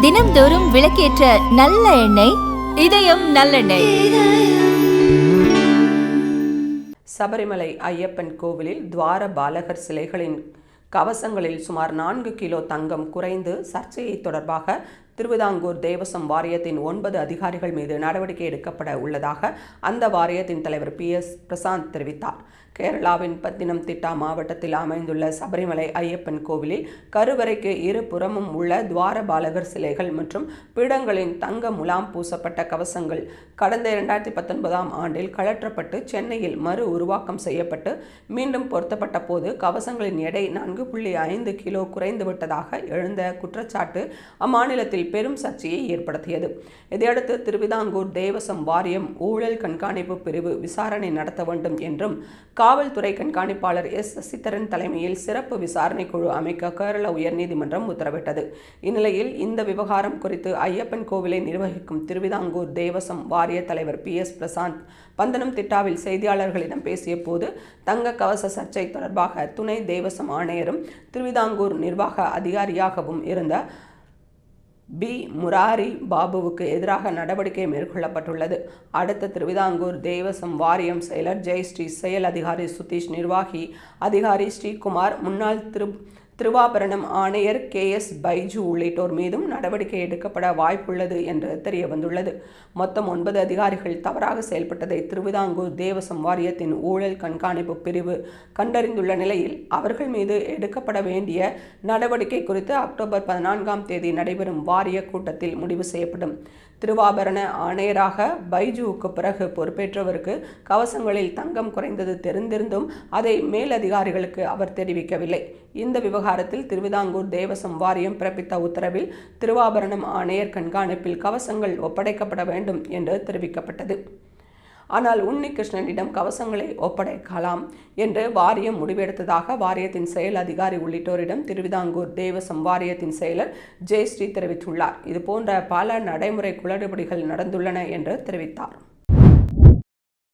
தினம்தோறும் விளக்கேற்ற நல்ல எண்ணெய் இதயம் நல்லெண்ணெய். சபரிமலை ஐயப்பன் கோவிலில் துவார பாலகர் சிலைகளின் கவசங்களில் சுமார் 4 கிலோ தங்கம் குறைந்து சர்ச்சையை தொடர்பாக திருவிதாங்கூர் தேவசம் வாரியத்தின் 9 அதிகாரிகள் மீது நடவடிக்கை எடுக்கப்பட உள்ளதாக அந்த வாரியத்தின் தலைவர் PS பிரசாந்த் தெரிவித்தார். கேரளாவின் பத்தினம்திட்டா மாவட்டத்தில் அமைந்துள்ள சபரிமலை ஐயப்பன் கோவிலில் கருவறைக்கு இருபுறமும் உள்ள துவார பாலகர் சிலைகள் மற்றும் பீடங்களின் தங்க முலாம் பூசப்பட்ட கவசங்கள் கடந்த 2019ஆம் ஆண்டில் கழற்றப்பட்டு சென்னையில் மறு உருவாக்கம் செய்யப்பட்டு மீண்டும் பொருத்தப்பட்ட போது கவசங்களின் எடை 4.5 கிலோ குறைந்துவிட்டதாக எழுந்த குற்றச்சாட்டு அம்மாநிலத்தில் பெரும் சர்ச்சையை ஏற்படுத்தியது. இதையடுத்து திருவிதாங்கூர் தேவசம் வாரியம் ஊழல் கண்காணிப்பு பிரிவு விசாரணை நடத்த வேண்டும் என்றும் காவல்துறை கண்காணிப்பாளர் சசிதரன் தலைமையில் சிறப்பு விசாரணை குழு அமைக்க கேரள உயர்நீதிமன்றம் உத்தரவிட்டது. இந்நிலையில் இந்த விவகாரம் குறித்து ஐயப்பன் கோவிலை நிர்வகிக்கும் திருவிதாங்கூர் தேவசம் வாரிய தலைவர் PS பிரசாந்த் பந்தனம்திட்டாவில் செய்தியாளர்களிடம் பேசிய போது தங்க கவச சர்ச்சை தொடர்பாக துணை தேவசம் ஆணையரும் திருவிதாங்கூர் நிர்வாக அதிகாரியாகவும் இருந்த B. முராரி பாபுவுக்கு எதிராக நடவடிக்கை மேற்கொள்ளப்பட்டுள்ளது. அடுத்த திருவிதாங்கூர் தேவசம் வாரியம் செயலர் ஜெயஸ்ரீ, செயல் அதிகாரி சுதீஷ், நிர்வாகி அதிகாரி ஸ்ரீகுமார், முன்னாள் திருவாபரணம் ஆணையர் KS பைஜு உள்ளிட்டோர் மீதும் நடவடிக்கை எடுக்கப்பட வாய்ப்புள்ளது என்று தெரிய வந்துள்ளது. மொத்தம் 9 அதிகாரிகள் தவறாக செயல்பட்டதை திருவிதாங்கூர் தேவசம் வாரியத்தின் ஊழல் கண்காணிப்பு பிரிவு கண்டறிந்துள்ள நிலையில் அவர்கள் மீது எடுக்கப்பட வேண்டிய நடவடிக்கை குறித்து அக்டோபர் 14ஆம் தேதி நடைபெறும் வாரிய கூட்டத்தில் முடிவு செய்யப்படும். திருவாபரண ஆணையராக பைஜுவுக்கு பிறகு பொறுப்பேற்றவருக்கு கவசங்களில் தங்கம் குறைந்தது தெரிந்திருந்தும் அதை மேலதிகாரிகளுக்கு அவர் தெரிவிக்கவில்லை. இந்த விவகாரத்தில் திருவிதாங்கூர் தேவசம் வாரியம் பிறப்பித்த உத்தரவில் திருவாபரணம் ஆணையர் கண்காணிப்பில் கவசங்கள் ஒப்படைக்கப்பட வேண்டும் என்று தெரிவிக்கப்பட்டது. ஆனால் உன்னிகிருஷ்ணனிடம் கவசங்களை ஒப்படைக்கலாம் என்று வாரியம் முடிவெடுத்ததாக வாரியத்தின் செயல் அதிகாரி உள்ளிட்டோரிடம் திருவிதாங்கூர் தேவசம் வாரியத்தின் செயலர் ஜெயஸ்ரீ தெரிவித்துள்ளார். இதுபோன்ற பல நடைமுறை குளறுபடிகள் நடந்துள்ளன என்று தெரிவித்தார்.